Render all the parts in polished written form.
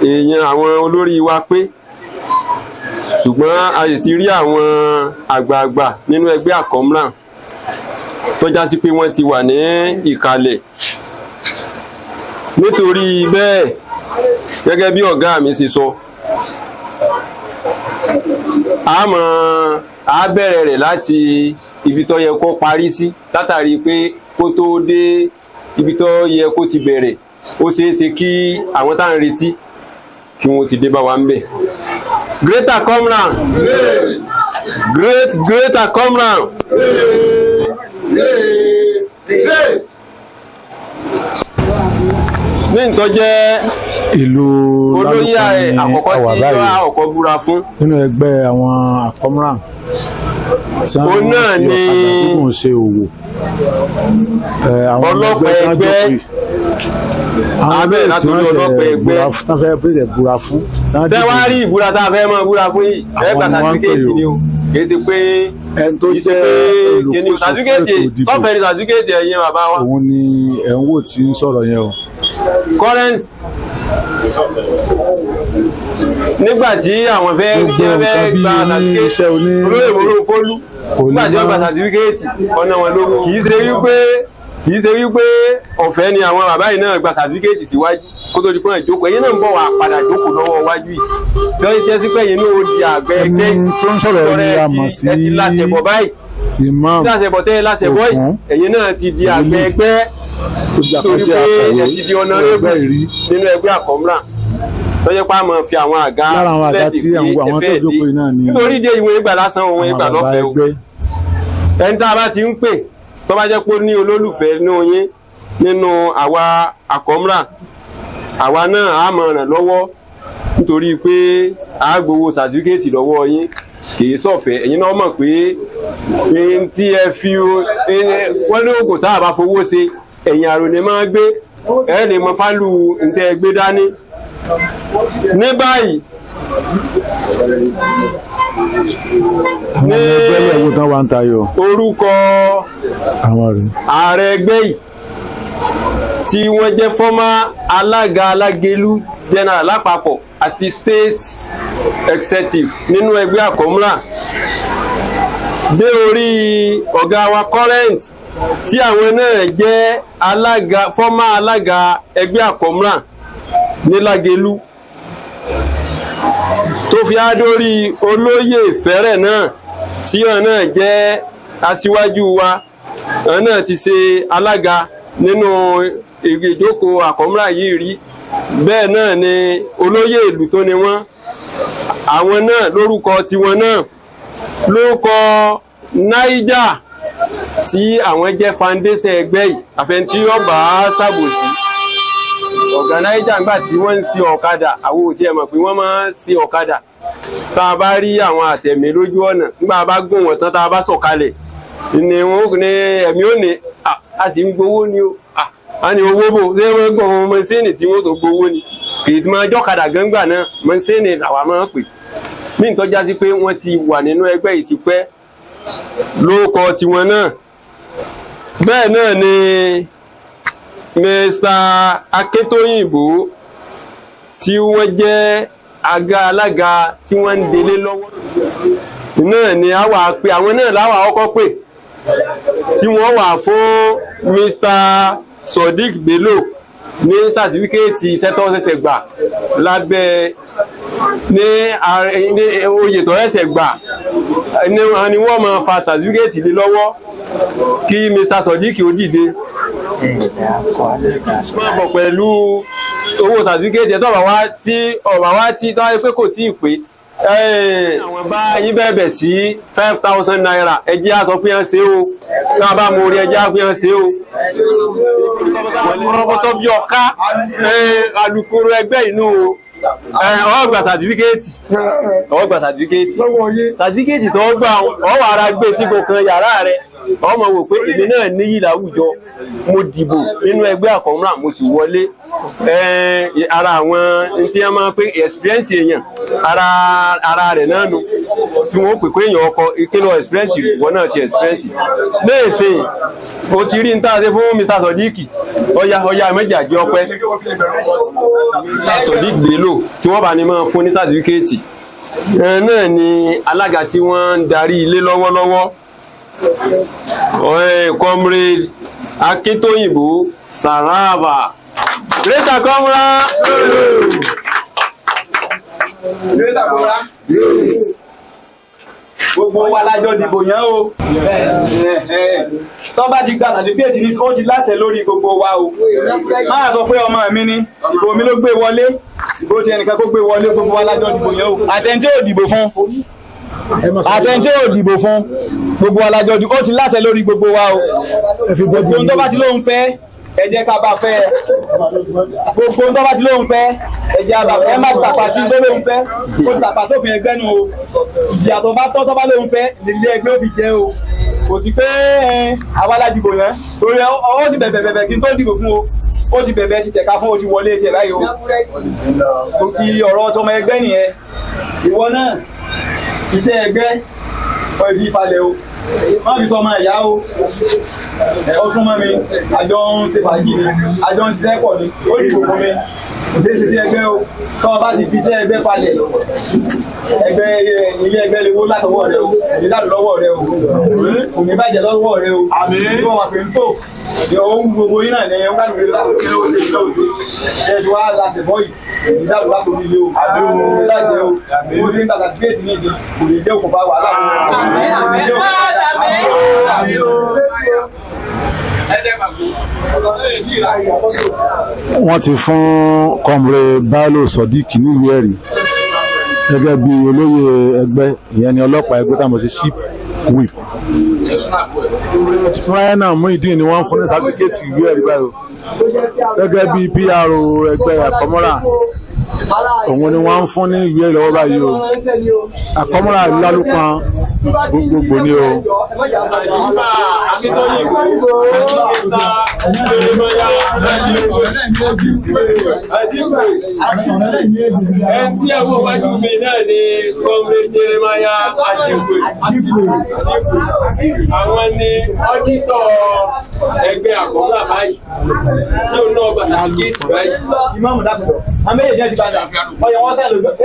èèyàn àwọn olórí wa pé ṣùgbọ́n a sì ti rí àwọn àgbààgbà nínú ẹgbẹ́ Àkọ́mràn tó já sí pé wọ́n ti wà ní ìkàlẹ̀. Nítorí bẹ́ẹ̀ gẹ́gẹ́ bí ọ̀gá mi ṣe sọ a bẹ̀rẹ̀ rẹ̀ láti ibi tó yẹ kó parí sí látàrí pé kó tó dé ibi tó yẹ kó ti bẹ̀rẹ̀ ó ṣeéṣe kí àwọn tá à ń retí kí wọ́n ti dé bá wa ń bẹ̀. Great Àkọ́mràn, great Àkọ́mràn. Ní ìtọ́ jẹ́ ìlú olóyè àkọ́kọ́ tí wọ́n á ọ̀kọ́ búra fún nínú ẹgbẹ́ àwọn Àkọ́mràn tí wọ́n náà ní ọ̀kadà ṣe òwò. Ọlọ́pàá ẹgbẹ́ abẹ́ látòrí ọlọ́pàá ẹgbẹ́ tán fẹ́ bẹ̀rẹ̀ búra fún. Ṣé wàá rí ìbúra tá a fẹ́ mọ́ búra fún yìí ẹgbà sàtífíkẹ́ẹ̀tì ni o kìí ṣe pé sàtífíkẹ́ẹ̀tì sọ́fẹ̀ẹ́ ni sàtífíkẹ́ẹ̀tì ẹ̀yìn bàbá wa. Òun ni ẹ̀ ń wò tí ń sọ̀rọ̀ yẹn o. Current nígbàtí àwọn fẹ́ gba sàtífíkẹ́ẹ̀tì olóyèmóró fólú nígbàtí wọ́n gba sàtífíkẹ́ẹ̀tì ọ̀nà wọn lówó kìí ṣe wípé ọ̀fẹ́ ni àwọn bàbá yìí náà gba sàtífíkẹ́ẹ̀tì síwájú kó tó di pọ́n ìjókòó ẹ̀yin náà ń bọ̀ wá padà jókòó lọ́wọ́ wájú yìí tí wọ́n jẹ́ sí pé ẹ̀yin náà ó di àgbẹ̀ ẹgbẹ́ tó ń sọ̀rọ̀ ẹni a mọ̀ sí ẹ ti láṣẹ̀bọ̀ báyìí láṣẹ̀bọ̀ tẹ́ láṣẹ̀bọ̀ yìí ẹ̀yin náà ti di àgbẹ̀ ẹgbẹ́ torí pé ẹ ti di ọ̀nàrẹ́bù nínú ẹgbẹ́ Àkọ́mràn tọ́jọ́ pa máa fi àwọn àga lẹ́ẹ̀dì pé ẹfẹ́ ẹ̀dí nítorí jẹ́ ìwọ̀n ìgbà lásán òun ìgbà lọ́fẹ̀ẹ́ o ẹni tá a bá ti ń pè tó bá jẹ́ pé ó ní olólùfẹ́ nínú àwa Àkọ́mràn àwa náà á máa ràn lọ́wọ́ nítorí pé a gbowó sàtífíkẹ́ẹ̀tì lọ́wọ́ yín kìí sọ̀fẹ́ ẹ̀yin náà mọ̀ pé ẹni tí ẹ fi wọ́n ní ògùn tá a bá fowó ṣe ẹ̀yìn àròní máa gbé ẹ̀ lè mọ fálù ntẹ́ gbé dání. Ní báyìí ní orúkọ ààrẹ ẹgbẹ́ yìí tí wọ́n jẹ́ former alága Alágẹ̀lú general lápapọ̀ àti state executive nínú ẹgbẹ́ Àkọ́mràn dé orí ọ̀gá wa current tí àwọn náà jẹ́ former alága ẹgbẹ́ Àkọ́mràn ní Lágẹ̀lú tó fi á dórí olóyè Fẹ́rẹ̀ náà tí wọ́n náà jẹ́ aṣíwájú wa wọ́n náà ti ṣe alága nínú ìjókòó Àkọ́mràn yìí rí bẹ́ẹ̀ náà ni olóyè ìlú tó ni wọ́n àwọn náà lórúkọ tiwọn náà lórúkọ Niger tí àwọn jẹ́ foundation ẹgbẹ́ yìí àfẹntí ọba ṣàbòsí ọ̀gá Niger ńgbà tí wọ́n ń ṣe ọ̀kadà àwọn òtí ẹ̀ mọ̀ pé wọ́n máa ń ṣe ọ̀kadà tá a bá rí àwọn àtẹ̀mí lójú ọ̀nà nígbà bá gùn wọ́n tán tá a bá sọ̀kalẹ̀ ni wọ́n ní ẹ̀mí ò ní a sì ń gbowó ni o a ní owó bò ṣé wọ́n gbọ́ ọmọ mọ́sẹ́nì tí wọ́n tó gbowó ni kì í máa jọ́kadà gángbà náà mọ́sẹ́nì làwa máa ń pè ní ìtọ́já sí pé wọ́n ti wà nínú ẹgbẹ́ yìí ti pẹ́ lórúkọ tiwọn náà. Bẹ́ẹ̀ náà ni Mr. Akétóyìnbó tí wọ́n jẹ́ alága tí wọ́n ń délé lọ́wọ́ náà ni a wà pé àwọn náà láwà ọkọ̀ pè tí wọ́n wà fún Mr. Sodiq Bello ní sàtífíkẹ́ẹ̀tì iṣẹ́ tó ṣẹ̀ṣẹ̀ gbà lábẹ́ ní oyè tó ṣẹ̀ṣẹ̀ gbà ni wọ́n máa fa sàtífíkẹ́ẹ̀tì lé lọ́wọ́ kí Mr. Sodiq ó dìde máa bọ̀ pẹ̀lú owó sàtífíkẹ́ẹ̀tì tó ọ̀bà wá tí tó wáyé pé kò tí ì pé àwọn bá yín bẹ̀bẹ̀ sí 5,000 naira ẹjẹ́ á sọ pé wọ́n ṣe o náà bá mo rí ẹjẹ́ á pé wọ́n ṣe o rọ́bọ́tọ́ bí ọ̀ká alukoro ẹgbẹ́ inú ọgbà sàtífíkẹ́ẹ̀tì tó gbà ọwọ́ ara gbé sígbò kan yàrá rẹ̀ ọmọ wò pé èmi náà níyì láwùjọ mo dìbò nínú ẹgbẹ́ Àkọ́mràn mo sì wọlé ara àwọn tí wọ́n máa pé experience èèyàn ara rẹ̀ náà nù tí wọ́n pè pé èèyàn ọkọ̀ ìkélo express ìwọ náà ti express léèṣe o ti rí ní tàà fún Mr. Sodiq ọya méjì àjẹ́ ọpẹ́ Mr. Sodiq Bello tí wọ́n bá ní máa fún ní sàtífíkéètì náà ni alága tí wọ́n ń darí ilé lọ́wọ́lọ́wọ́ Comrade Akintoyinbo Saraba Greater Comrade gbogbo wa lájọ dìbò yẹn o tó bá ti gba sàtífíkẹ́ẹ̀tì ní ó ti láṣẹ lórí gbogbo wa o máa sọ pé ọmọ mi ni ìbò mi ló gbé wọlé ìbò tí ẹnìkan kó gbé wọlé gbogbo wa lájọ dìbò yẹn o àtẹ̀ntí ò dìbò fún gbogbo wa lájọ dìbò ó ti láṣẹ lórí gbogbo wa o gbogbo tó bá ti lóun fẹ́ ẹ jẹ́ ká bá fẹ́ gbogbo tó bá ti lóun fẹ́ ẹ jẹ́ àbá ẹ má tàpá sí tó lóun fẹ́ ó ti tàpá sófin ẹgbẹ́ nu o ìjìyà tó bá tọ́ tó bá lóun fẹ́ nílé ẹgbẹ́ ó fi jẹ́ o kò sí pé àwa la dìbò yẹn torí ó ti bẹ̀bẹ̀ kí n tó dìbò fún o ó ti bẹ̀bẹ̀ ti tẹ̀ka fún o ti wọlé tiẹ̀ báyìí o ti ọ̀rọ̀ tọmọ ẹgbẹ́ nìyẹn ìwọ náà iṣẹ́ ẹgbẹ́ ọ ibi ìfalẹ̀ o má fi sọ ọmọ ìyá o ó súnmọ́ mi àjọ ń ṣe fàájì ni àjọ ń ṣiṣẹ́ pọ̀ ni ó dìbò fún mi ṣe ṣe sí ẹgbẹ́ o tọ́ bá ti fi iṣẹ́ ẹgbẹ́ falẹ̀ ẹgbẹ́ ilé ẹgbẹ́ lè wó látọwọ́ rẹ o èdè láti lọ́wọ́ rẹ o kò ní bàjẹ́ lọ́wọ́ rẹ o tí wọ́n wà pé ń tò ohun gbogbo yín náà ní ẹ̀yẹ́ wọ́n kàlùkù láti ṣe ó ṣe ìlú òṣè ẹ̀ṣù wa láti bọ́ yìí èdè láti láti orí ilé o àbí lájẹ́ o ó ti ń tàkà tíkẹ́ẹ̀tì ní ìsìn kò lè jẹ́ òkùnfà wàhálà wọ́n ti fún Comrade Bello Sodiq níwèé ẹ̀rí gẹ́gẹ́ bí olóyè ẹgbẹ́ ìyẹn ni ọlọ́pàá ẹgbẹ́ tàbí sí ship whip. Ryan Muideen ni wọ́n fún ní sàtífíkẹ́ẹ̀tì ìwé ẹ̀rí báyìí gẹ́gẹ́ bí PRO ẹgbẹ́ Àkọ́mọ́rà òun ni wọ́n ń fún ní ìwé ẹ̀rí lọ́wọ́ báyìí o. Àkọ́mọ́rà lálùpàn gbogbo ni o. Ẹntí ẹ̀wọ̀ wájú mi náà ni Comrade Jeremiah Ajigbe. Àwọn ni ọ́dítọ̀ ẹgbẹ́ Àkọ́mọ́rà báyìí tí ó náà bá sàkíyèsí báyìí. Ìmáàmù dákùtọ̀, àmì èjì ti padà, ọyọ̀ wọ́n sẹ́lẹ̀ lọ́gbẹ̀.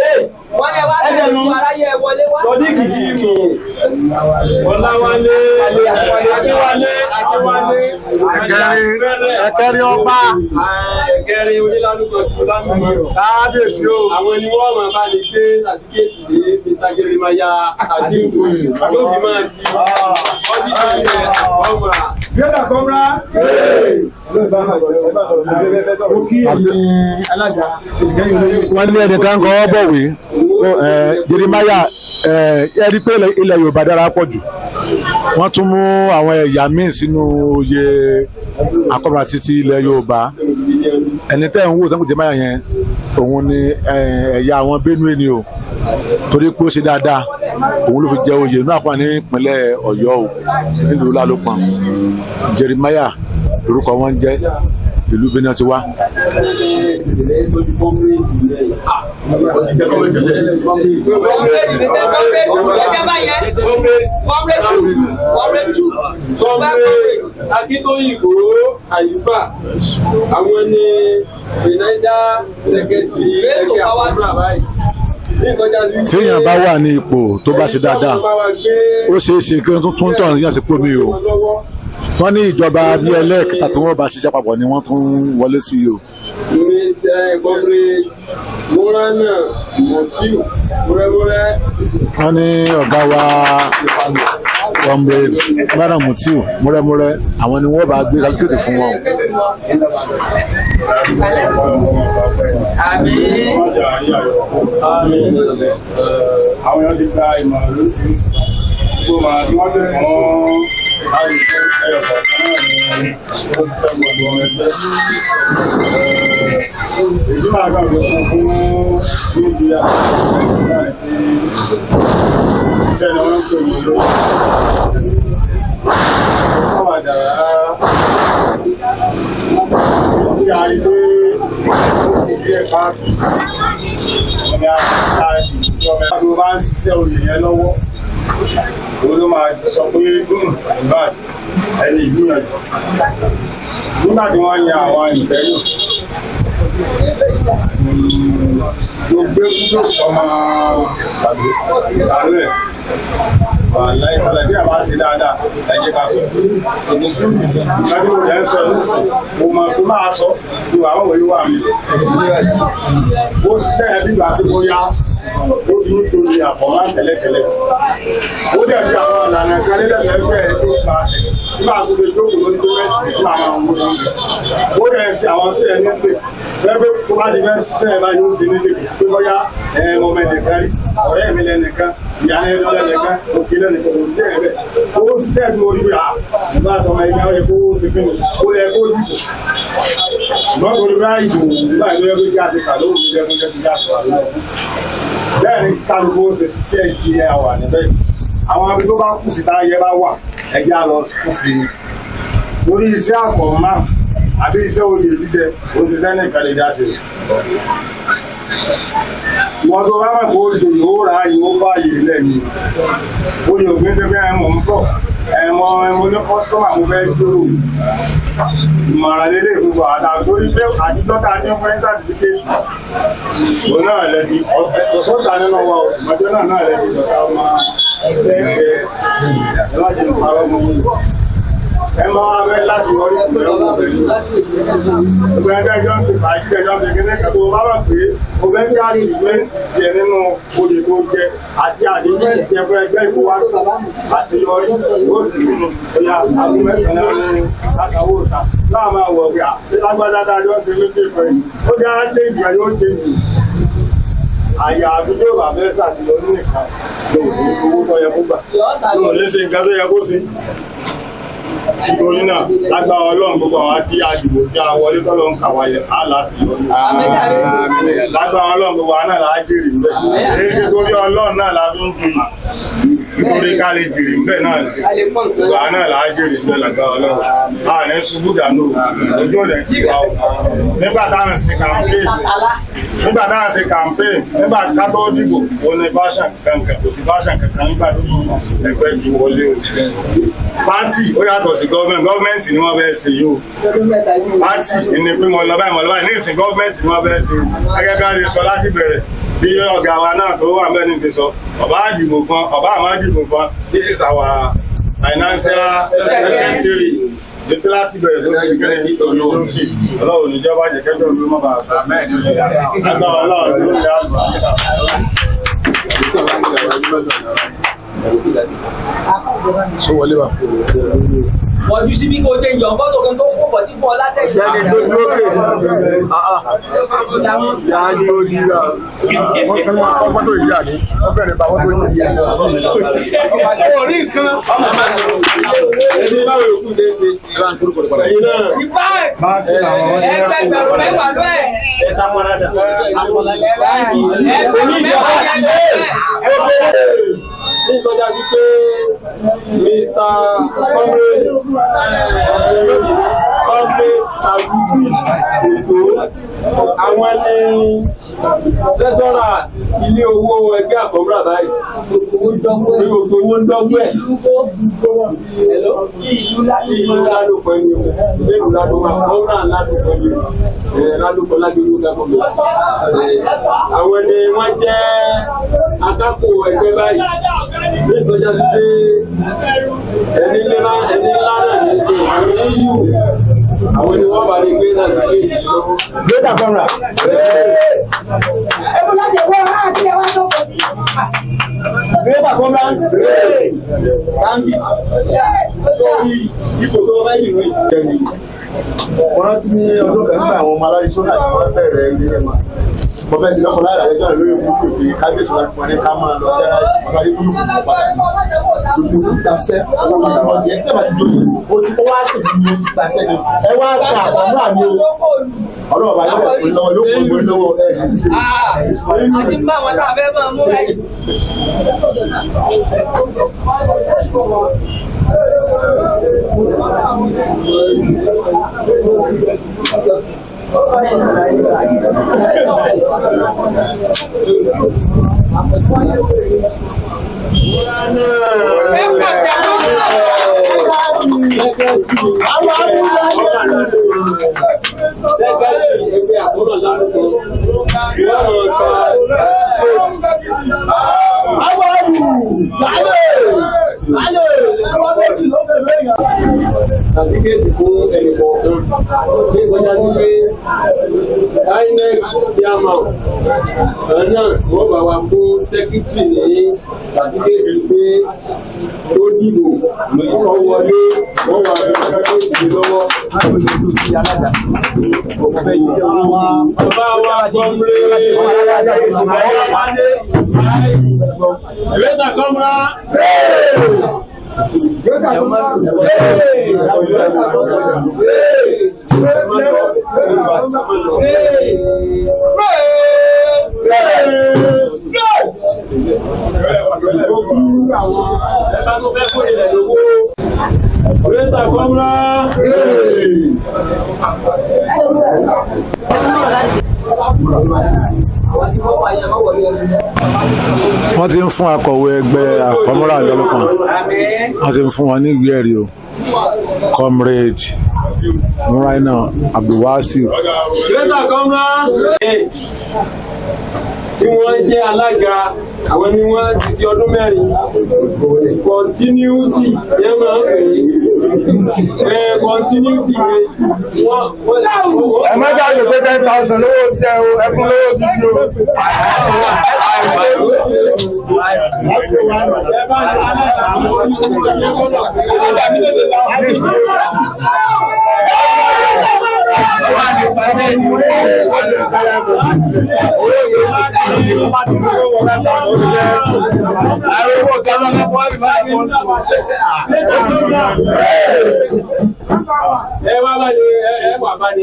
Ẹgbẹ̀rún Sodiq Ọláwálé Adéwálé Ẹ̀kẹ́rin ọba Ẹ̀kẹ́rin onílànúkọ̀ tí ó lámìí káàdèsí o. Àwọn ni wọ́n máa bá lè gbé sàtífíkẹ́ẹ̀tì dé Mr. Jeremiah Ajigbe yóò fi máa di ọ́dítọ̀ ilẹ̀ Àkọ́mọ́rà. Greater Comrade. Wọ́n ní ẹnìkan kan bọ̀wé Jeremiah ẹ̀rí pé ilẹ̀ Yorùbá dára pọ̀ jù wọ́n tún mú àwọn ẹ̀yà míì sínú oyè Àkọ́mọ́rà títí ilẹ̀ Yorùbá ẹni tẹ́ ń wò tẹ́kùn Jeremiah yẹn òun ni ẹ̀yà àwọn Benue ni o torí pé ó ṣe dáadáa òun ló fi jẹ oyè inú Àkọ́mọ́rà ní ìpínlẹ̀ Ọ̀yọ́ o nílùú Lálópọ̀n Jeremiah orúkọ wọn jẹ́ ìlú Benin ti wá. Akintoyinbo Ayuba àwọn ni financial secretary ẹgbẹ́ Àkọ́mọ́rà báyìí. Téèyàn bá wà ní ipò tó bá ṣe dáadáa ó ṣeé ṣe kí wọ́n tún tọ̀ yàn sí pò mí o. Wọ́n ní ìjọba bí ẹlẹ́ẹ̀kẹta tí wọ́n bá ṣiṣẹ́ papọ̀ ni wọ́n tún wọlé sí o. Wọ́n ní ọ̀gá wa Comrade Madam Mutiu múrẹ́múrẹ́ àwọn ni wọ́n bá gbé sàtífíkẹ́ẹ̀tì fún wọn. Àwọn èèyàn ti gba ìmọ̀ràn lóríṣiríṣi tó máa tí wọ́n tẹ̀ mọ́ àìsí ẹ̀yọ̀ kọ̀ọ̀kan náà ni ó ti fẹ́ gbogbo ọmọ ẹgbẹ́. Èyí máa gbà pé fún níbi iṣẹ́ ni wọ́n ń pè ní lórí. Sọ́wọ́ àjàrà tí a rí pé ó kò bí ẹ̀ka ọ̀gbìn ọ̀gá àti tó bá ń ṣiṣẹ́ oyè yẹn lọ́wọ́ ó ló máa sọ pé bat ẹni ìgbìyànjú nígbà tí wọ́n yan àwọn ìfẹ́yìn ló gbé kúrò sọmọ àlọ́ ẹ̀ wàhálà ìpàdé bí a bá ṣe dáadáa ẹ jẹ́ ká sọ ògùn sí ìgbàdí mo lẹ́ ń sọ nísìn mo mọ̀ tó máa sọ ní àwọn òwe wà mí ó ṣiṣẹ́ ẹbí ìgbà tó bóyá ó ti ń torí àpọ̀mọ́ tẹ́lẹ̀tẹ́lẹ̀ ó dẹ̀ fi àwọn ìlànà kan nílẹ̀ tó pa nígbà tó ṣe jókòó lórí tó mẹ́tì fún àwọn ọmọ ó dẹ̀ ṣe àwọn sí ẹni pé lẹ́gbẹ́ tó bá ti fẹ́ ṣiṣẹ́ ẹ bá yóò ṣe nílé kò sí pé bóyá ọmọ ẹnìkan rí ọ̀rẹ́ mi lẹ́nìkan ìyá ẹni lẹ́nìkan òkè lẹ́nìkan kò sí ẹ̀ bẹ́ẹ̀ ó ṣiṣẹ́ tó orí à ṣùgbọ́n àtọmọ ẹgbẹ́ ó yẹ kó ṣe fún mi ó yẹ kó dìbò ṣùgbọ́n tó rí báyìí ìdìbò nígbà tó yẹ kó jẹ́ àti kàlóò ní jẹ́ fún jẹ́ fún jáde wà lọ́wọ́ bẹ́ẹ̀ ni kálukú ó ṣe ṣiṣẹ́ ìdí ẹ̀ wà níbẹ̀ àwọn abí tó bá kù sí táyé bá wà ẹjẹ́ á lọ kù sí ni lórí iṣẹ́ àkọ́mọ́ àbí iṣẹ́ oyè jíjẹ ó ti sẹ́ni ìkàlẹ̀ já sí wọ́n tó bá mọ̀ kó jò yóò ra yóò fààyè lẹ́ni oyè ògbín ṣe fẹ́ ẹmọ ń bọ̀ ẹmọ ní kọ́sítọ́mà mo fẹ́ jòrò ìmọ̀ràn lélẹ̀ gbogbo àtàkórí pé àtijọ́ta tí ń fẹ́ sàtìfíkẹ́tì òun náà lẹ́ti ọ̀sọ́ta nínú wa ọjọ́ náà lẹ́ti ìjọta ọmọ ẹgbẹ́ láti ìpàrọ̀ ọmọ ẹ máa rẹ láti wọlé pẹ̀lú ọmọ pẹ̀lú ẹgbẹ́ ẹjọ́ ń ṣe pàájí ẹjọ́ ń ṣe kí ní kẹ́kọ̀ọ́ bá wà pé o fẹ́ kí àdìmẹ́ǹtì ti ẹ nínú oyè tó jẹ àti àdìmẹ́ǹtì ẹgbẹ́ ẹgbẹ́ ìkó wá sí àṣeyọrí ó sì nínú ọ̀yà àbú mẹ́sàn-án ní àṣàwò òta láà máa wọ̀ pé àti lágbádá dájọ́ ṣe méjì fẹ́ ó jẹ́ àjẹ́ ìgbà yóò ṣe jù àyà àbújọ́ bàbẹ́ ṣàṣeyọrí nìkan lòun owó tó yẹ kó gbà lòun lè ṣe nǹkan tó yẹ kó sí nítorí náà lágbára ọlọ́run gbogbo àwọn tí a dìbò tí a wọlé tọ́lọ́ ń kà wáyé á lásìkò lágbára ọlọ́run gbogbo àwọn náà láá jèrè ń bẹ̀ èyí ṣe torí ọlọ́run náà la fi ń jèrè nítorí ká lè jèrè ń bẹ̀ náà gbogbo àwọn náà láá jèrè ń bẹ̀ lágbára ọlọ́run a ní ṣubú dànù ojú ọ̀dẹ̀ tí wà ó nígbà táwọn ṣe campaign nígbà ká tó dìbò ó ní fáṣàn kankan kò sí fáṣàn kankan nígbà tí ẹgbẹ́ ti wọlé o pátì ó yàtọ̀ sí gọ́ọ̀mẹ́ntì ni wọ́n fẹ́ ṣe yóò pátì ní fún mọ̀lọ́báyì ní ìsìn gọ́ọ̀mẹ́ntì ni wọ́n fẹ́ ṣe gẹ́gẹ́ bí a lè sọ láti bẹ̀rẹ̀ bí ọ̀gá wa náà tó wà mẹ́ni ti sọ ọba àdìbò kan ọba àwọn àdìbò kan this is our financial secretary títí láti bẹ̀rẹ̀ ló ti kẹ́rẹ́ nítorí lókè ọlọ́run níjọba jẹ́kẹ́jọ́ ló mọ́ bàbá lágbà ọlọ́run ló lè àgbà ó wọlé wà wọ́n jú sí bí kò jẹ́ ìyọ̀ fọ́tò kan tó fún ọ̀pọ̀ tí fún ọ látẹ̀jọ́. Jáde tó lókè. Jáde ó dira. Wọ́n kàn máa kọ́ fọ́tò ìyá ni. Wọ́n bẹ̀rẹ̀ bá fọ́tò ìyá ni. Orí nǹkan. Ẹni báwo yòókù dé ṣe? Ìlànà kúrúkú rẹ̀ padà. Ìbá ẹgbẹ̀rún mẹ́wàá lọ́ ẹ̀. Ẹ̀ta parada. Ẹgbẹ̀rún mẹ́wàá yẹn nígbàjá sí pé Mr. Kọ́mré Àgùgbì ètò àwọn ní lẹ́tọ́rà ilé owó ẹgbẹ́ àkọ́mrà báyìí gbogbo owó ń dọ́gbọ́ ẹ̀ kí ìlú ládùpọ̀ ẹni ìlú ládùpọ̀ àkọ́mrà ládùpọ̀ ẹni ládùpọ̀ lágbègbè lágbègbè àwọn ni wọ́n jẹ́ akápò ẹgbẹ́ báyìí nígbàjá sí pé ẹni ńlá náà ní ṣe àwọn EU àwọn ni wọ́n bá rí gbé náà sí ìṣòro. Gbéta kọ́mrà. Ẹgbẹ́ láti ẹ̀kọ́ láti ẹwà tó pọ̀ sí. Gbéta kọ́mrà. Táǹkì. Sórí ipò tó bá yìí rìn. Wọ́n rántí ní ọdún kan nígbà àwọn ọmọ alárí sọ́nà tí wọ́n bẹ̀rẹ̀ ilé ẹ̀mà. Mo fẹ́ sí lọ́kọ̀ lára ẹjọ́ lórí ìpínlẹ̀ pé kábíyèsí láti fún ẹni ká máa lọ dára ìpàdé ní ìlú padà ní. Gbogbo ti gbàṣẹ́ ọwọ́ máa wọ́n jẹ́ tẹ́lá ti dòdò. Ó ti wá sí ìlú ti gbàṣẹ́ ni. Ẹ wá sí àkọ́mọ́ àmì o. Ọlọ́run bá yọ̀ pé lọ́wọ́ yóò kó ìwé lọ́wọ́ ẹ̀ Àti bá àwọn tá a fẹ́ máa mú rẹ̀. Certificate fún ẹnì kọ̀ọ̀kan ní ìgbọ́jà sí pé INEC chairman náà wọ́n bá wa fún secretary ní certificate pé ó dìbò kọ́ wọlé wọ́n wà fún certificate lọ́wọ́. Bàbá wa kọ́mrẹ́ Ìrẹ́ta kọ́mrẹ́. Wọ́n ti ń fún akọ̀wé ẹgbẹ́ Àkọ́múrà lọ́lọ́kan, wọ́n ti ń fún wọn ní ìwé ẹ̀rí o. Comrade Muraina Abdulwasiu. Tí wọ́n jẹ́ alága, àwọn ni wọ́n ti fi ọdún mẹ́rin. Continuity yẹn máa ń pè é. Continuity rẹ̀ wọ́n. Ẹ má jáde pé 10,000 lówó tí ẹ o, ẹ fún lówó gidi o.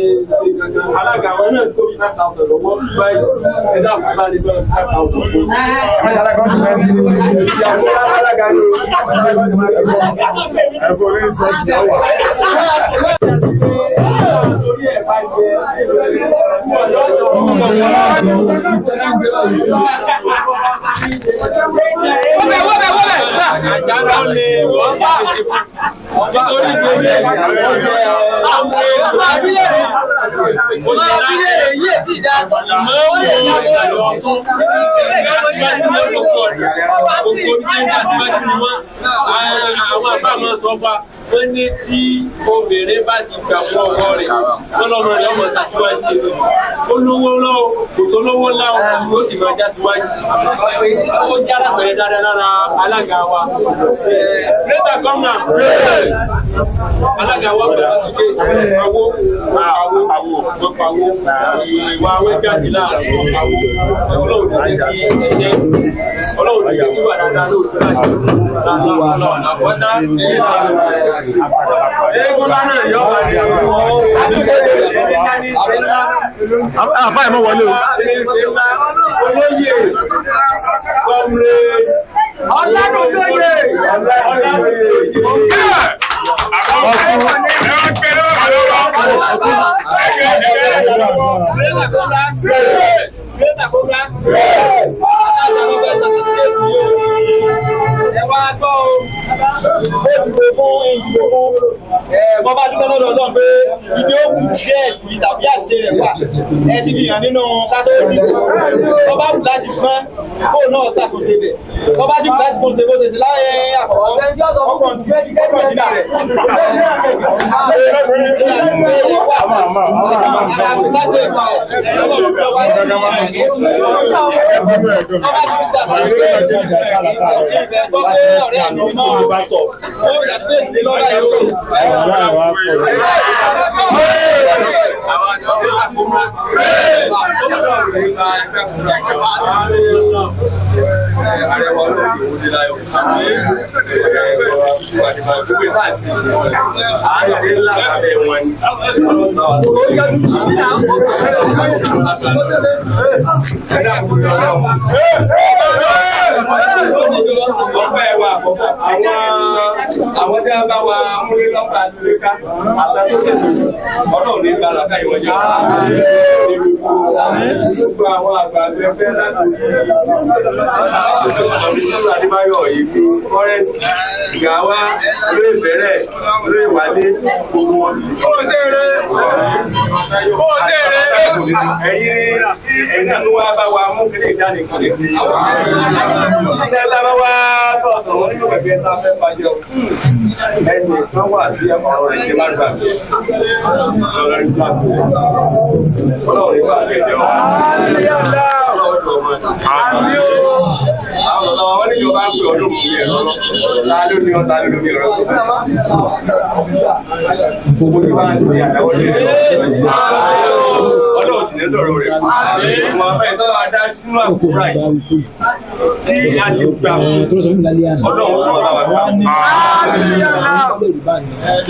Alága àwọn náà tó bí 5,000 lọ́wọ́ báyìí ẹ̀dá àpapọ̀ ní 5,000 fún. Wọ́n ní tí obìnrin bá ti gbà fún ọkọ rẹ̀ lọ́lọ́mọ rẹ̀ ọmọ ṣàṣíwájú ètò olówó lọ́wọ́ kò tó lówó láwọn yóò sì máa já síwájú. Ó já lápẹ̀rẹ̀ dáadáa lára alága wa. Greater Gomna alága wa pẹ̀lú ìgbé àwọ̀ ìwà àwọn jáde láàrin Ọlọ́run tó jẹ́ kí iṣẹ́ Ọlọ́run tó jẹ́ kí wà dáadáa lóòótọ́ Àfá ìmọ̀ wọlé o. Olóyè Kọ́mrè Ọládòdóyè wọ́n bá dúpẹ́ lọ́dọ̀ Ọlọ́run pé ibi ó kù díẹ̀ sí tàbí àṣìṣe rẹ̀ wà ẹ ti fi hàn nínú kátólì wọ́n bá wù láti fún kó náà ṣàkóso rẹ̀ wọ́n bá sì wù láti fún ṣe bó ṣe sí láyé àkọ́kọ́ ọkàn tí rẹ̀ àwọn tí a bá wa múlé lọ́pàá àdúgbò àtàtó ṣètò ọlọ́run ní ìgbà làkà ìwọ̀n jẹ́ gbogbo àwọn àgbàgbẹ́ fẹ́ láti ọdún Adébáyọ̀ yìí fi kọ́rẹ́ǹtì ìgbàwá olóyè bẹ̀rẹ̀ olóyè wálé gbogbo wọn. Ó tẹ̀rẹ̀ ẹ̀yin náà tó wá bá wa mú kílé ìdáni kan lè ṣe. Ilé ẹ̀ta bá wá sọ̀rọ̀ wọn nínú ẹ̀gbẹ́ ta fẹ́ bàjẹ́ o. Ẹni kan wà tí ọ̀rọ̀ rẹ̀ ṣe má gbà mí. Ọ̀rọ̀ rẹ̀ gbà mí. Ọlọ́run nípa àgbẹ̀jọ́. Àwọn ọ̀nà wọn ní ìjọba ń pè ọdún mú mi ẹ̀rọ lọ. Ta ló ní ọ̀tá ló ní ọ̀rọ̀. Gbogbo ní bá ń ṣe àdáwọ̀ lé ọlọ́run sì ní lọ́rọ̀ rẹ̀. Àwọn afẹ́ tó wá dá sínú àkúrà yìí tí a sì gbà fún ọlọ́run tó wà wá gbà fún.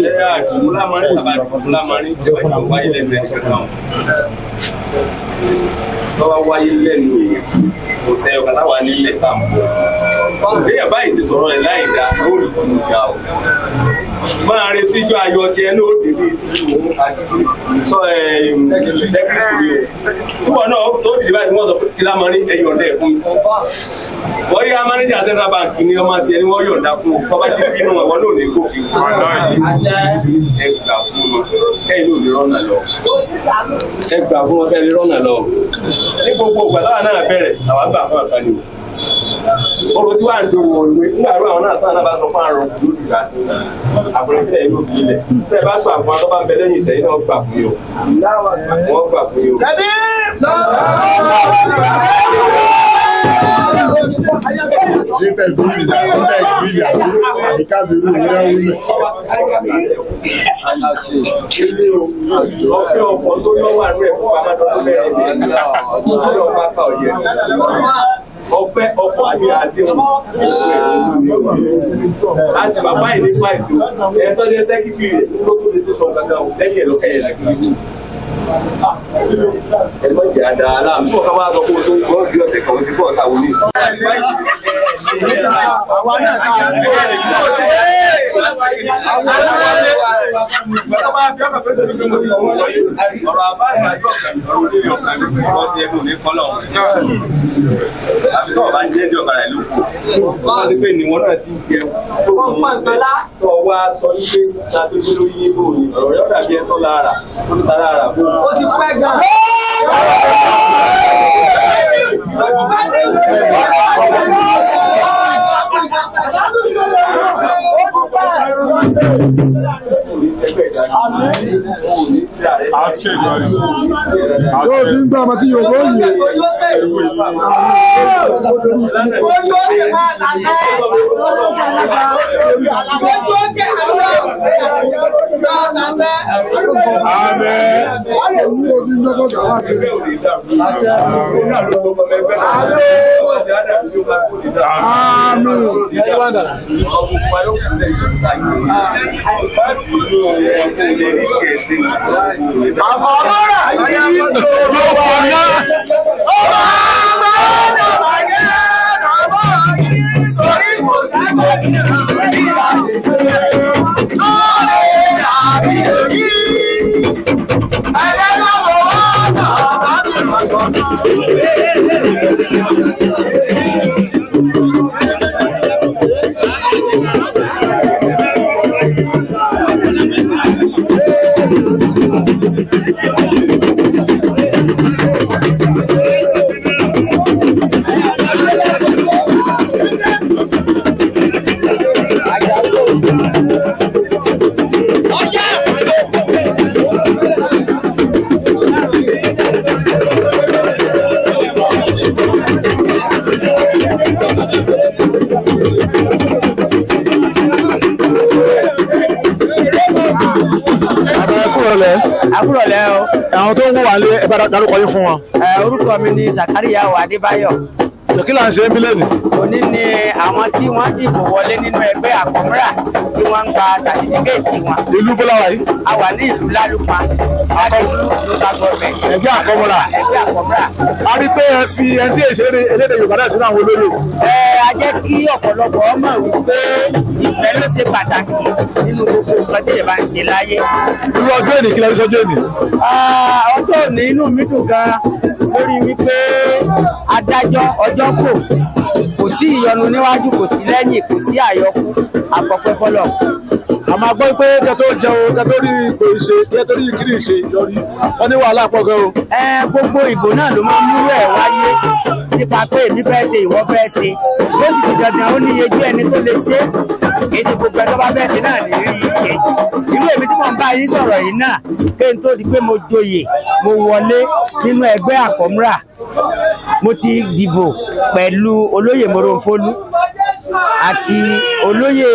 Ẹ̀rọ àti múlámọ́rí tàbí múlámọ́rí ìjọba wáyé lẹ́nu ẹ̀ṣẹ̀ náà. Tọ́wọ́ wáyé lẹ́nu èèyàn kò sẹ́yọ kàtà wà nílẹ̀ tàbí èèyàn báyìí ti sọ̀rọ̀ rẹ̀ láì dá lórí ìtọ́nù ti àwọ̀ máa retí ijó ayọ̀ ti ẹnu òdìdí àti ti sọ ẹ̀ẹ́dẹ́gbẹ̀rẹ̀ tí wọ́n náà tó dìde báyìí wọ́n sọ pé ti lámọ́rí ẹ̀yọ̀ ọ̀dẹ́ fún mi wọ́n yá mánéjà Central Bank ní ọmọ ti ẹni wọ́n yọ̀ǹda fún un tọ́ba ti bínú ẹ̀wọ̀n náà ní gòkè ẹgbà fún wọn kẹ́yìn ló lè rọ́nà lọ ẹgbà fún wọn kẹ́yìn lè rọ́nà lọ ní gbogbo ìgbà táwa náà bẹ̀rẹ̀ àwọn àgbà fún àkànní ọ̀rọ̀ tí wàá ń dòwò ìwé nígbà tí àwọn náà sáà náà bá sọ fún àrùn lórí ìgbà àbúrẹ́kẹ́ ìlú òbí ilẹ̀ tẹ́ ẹ bá gbà fún àwọn tó bá ń bẹ lẹ́yìn ìtẹ̀yìn náà gbà fún yìí o wọ́n gbà fún yìí o. Nípa ìgbìyà àbí kábíyèsí ìrírá wúlẹ̀. Ọ̀fẹ́ ọkọ̀ tó yọ wà ní ẹ̀kọ́ àmàdọ́ tó bẹ̀rẹ̀ ní ọjọ́ pápá ọ̀yẹ́. Ọ̀fẹ́ ọkọ̀ àti ọmọ. A sì bàbá ìní pàìsì ẹ̀tọ́ jẹ́ sẹ́kítì rẹ̀ lókùn tó sọ kankan lẹ́yìn ẹ̀lọ́kẹ́yẹ̀ lágbègbè. Ẹgbẹ́ ìjà àdá aláàmú kọ́ ká máa sọ pé o tó ń gbọ́ bí ọ̀tẹ̀ kan ti bọ̀ sáwọn ní ìsìn. Àwọn náà ká ọ̀rọ̀ àbáyé àjọ ọ̀rọ̀ ti ẹgbẹ́ òní kọ́lọ̀ àbíkọ́ ọba jẹ́ ní ọ̀kadà ìlú kù wọ́n ti pé ìníwọ́n náà ti ń jẹun tó wá sọ wípé láti gbé lórí ibò ní ọ̀rọ̀ yóò dàbí ẹ̀tọ́ lára tó ń ta lára fún un. Ó ti pẹ́ gan. Yóò ti ń gbà ọmọ tí yóò gbóyè. Àkúrọ̀lẹ́ o. Àwọn tó ń wà lé ẹ bá dárúkọ yín fún wọn. Orúkọ mi ni Zakariya Adébáyọ̀. kí là ń ṣe ń bí lẹ́nu. òní ni àwọn tí wọ́n dìbò wọlé nínú ẹgbẹ́ àkọ́múrà tí wọ́n ń gba sàtífíkẹ́ẹ̀tì wọn. ìlú bọ́láwà yìí. a wà ní ìlú lálùpá lágbèlú local government. ẹgbẹ́ àkọ́múrà. ẹgbẹ́ àkọ́múrà. a rí pé ẹ fi ẹni tí èsì elédè Yorùbá náà sínú àwọn olóyè. a jẹ́ kí ọ̀pọ̀lọpọ̀ ọmọ wípé ìfẹ́ ló ṣe pàtàkì nínú gbogbo nǹkan tí ẹ bá ń ṣe láyé. irú ọjọ́ ènì kí lọ sí ọjọ́ ènì. ọjọ́ òní inú mi dùn gan-an lórí wípé adájọ́ ọjọ́ kò sí ìyọnu níwájú kò sí lẹ́yìn kò sí àyọkú àfọpẹ́ fọlọ́. àmọ́ a gbọ́ pé kẹtó jẹun kẹtó rí ipò ìṣe kẹtó rí kiri ìṣe lórí wọn ní wàhálà pọ̀ gan o. gbogbo ìbò náà ló máa ń múrú ẹ̀ wáyé nípa pé èmi fẹ́ ṣe ìwọ fẹ́ ṣe ó sì di dandan ó níyejú ẹni tó lè ṣe kì í ṣe gbogbo ẹni tó bá fẹ́ ṣe náà ní rí i ṣe. irú èmi tí mò ń bá yín sọ̀rọ̀ yìí náà kéyìn tó di pé mo joyè mo wọlé nínú ẹgbẹ́ àkọ́múrà mo ti dìbò pẹ̀lú olóyè Moronfolu àti olóyè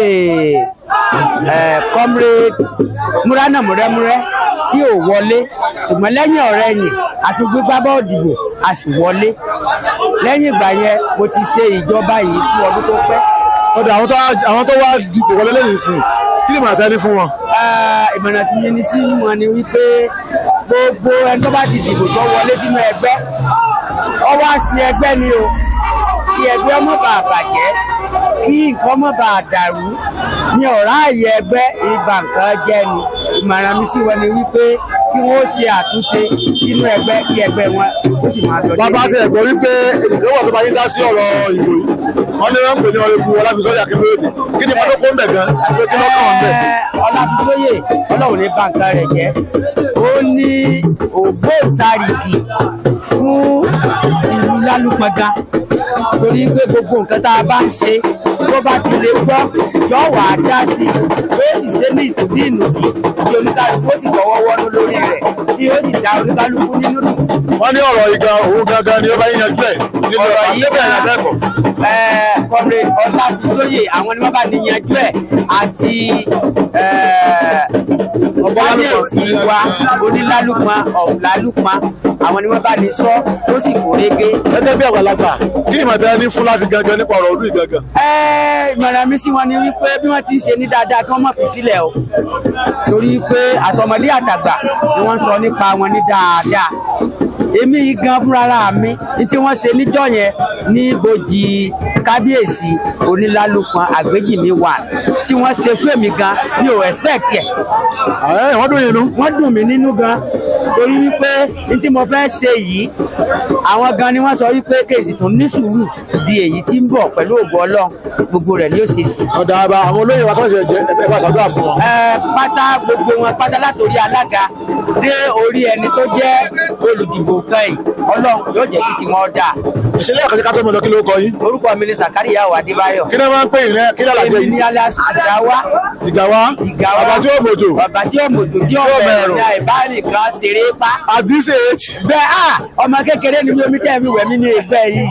comrade Múránà Múrẹ́múrẹ́ tí ò wọlé ṣùgbọ́n lẹ́yìn ọ̀rẹ̀yìn àti gbígbá bọ́ọ̀ dìbò a sì wọlé. lẹ́yìn ìgbà yẹn mo ti ṣe ìjọba yìí fún ọdún tó pẹ́. ọ̀dọ̀ àwọn tó wá dìbò wọlé lẹ́yìn sí kí ni màá tẹ́ ní fún wọn. ìmọ̀ràn tí mi ní sí wọn ni wípé gbogbo ẹni tó bá ti dìbò tó wọlé sínú ẹgbẹ́ ọ wá sí ẹgbẹ́ ni o kí ẹgbẹ́ ọmọ bá bàjẹ́ kí nǹkan ọmọ bá dàrú ní ọ̀rá àyè ẹgbẹ́ ìbá nǹkan jẹ́ ni. ìmọ̀ràn mi sí wọn ni wípé kí wọ́n ṣe àtúnṣe sínú ẹgbẹ́ kí ẹgbẹ́ wọn ó sì máa lọ. bàbá ti ẹ̀gbọ́n wípé ènìyàn wà tó bá yín dá sí ọ̀rọ̀ ìbò yìí wọ́n ní wọ́n ń pè ní ọ̀rẹ́bù Ọláfisóyè Akínbóyèdè kí ni pàtó kó ń bẹ̀ gan àti pé kí lọ́kàn wọn bẹ̀. Ọláfisóyè Ọlọ́run ní bá nǹkan rẹ̀ jẹ́ ó ní ògbóǹtarìgì fún ìlú Lálùpọ̀gán torí pé gbogbo nǹkan tá a bá ń ṣe tó bá ti lè gbọ́ yóò wà á dá sí i ó sì ṣe ní ìtòbí ìnùbí tí oníkálukú ó sì fọwọ́ wọ́nú lórí rẹ̀ tí ó sì dá oníkálukú nínú dùn. wọ́n ní ọ̀rọ̀ ìgbà òun gangan ni ó bá yín yanjú ẹ̀ nínú ọ̀rọ̀ àṣẹ́bẹ̀ àyàbẹ̀kọ̀. comrade Ọláfisóyè àwọn ni wọ́n bá ní yanjú ẹ̀ àti kábíyèsí wa onílálùpọ̀n ọ̀làlùpọ̀n àwọn ni wọ́n bá ní sọ tó sì kò régé. gẹ́gẹ́ bí àgbàlagbà kí ni màtá ní fún láti gangan nípa ọ̀rọ̀ olú ìgangan. ìmọ̀ràn mi sí wọn ni wípé bí wọ́n ti ń ṣe ní dáadáa kí wọ́n má fi sílẹ̀ o torí pé àtọmọdé àtàgbà ni wọ́n sọ nípa wọn ní dáadáa. èmi yìí gan fúnra mi ní tí wọ́n ṣe níjọ́ yẹn ní ibojì kábíyèsí onílálùpọ̀n Àgbéjìmí wà tí wọ́n ṣe fún èmi gan mi ò expect ẹ̀. wọ́n dùn yín nú. wọ́n dùn mí nínú gan torí wípé ní tí mo fẹ́ ṣe yìí àwọn gan ni wọ́n sọ wípé kéèsì tó ní sùúrù di èyí tí ń bọ̀ pẹ̀lú ògo Ọlọ́run gbogbo rẹ̀ ni ó ṣe sí. ọ̀dà àbá àwọn olóyè wa kọ́sẹ̀ jẹ́ ẹ bá ṣàdúrà fún wọn. pátá gbogbo wọn pátá látòrí alága dé orí ẹni tó jẹ́ olùdìbò kan yìí Ọlọ́run yóò jẹ́ kí tiwọn dáa. ìṣẹ̀lẹ̀ àkàtì ká tó mọ̀ lọ kí ló kọ yín. orúkọ mi ni Sàkáríyà Adébáyọ̀. kí ni wọ́n máa ń pè yín rẹ kí ni àlàjẹ yìí. èmi ni alias Jìgáwá. bàbá tí ó mòjò. bàbá tí ó mòjò tí ó bẹ̀rù ní àìbánìkan ṣeré pa. at this age. bẹ́ẹ̀ ọmọ kékeré ni mi omi tẹ́ mi wẹ̀ mí ní ìgbẹ́ yìí.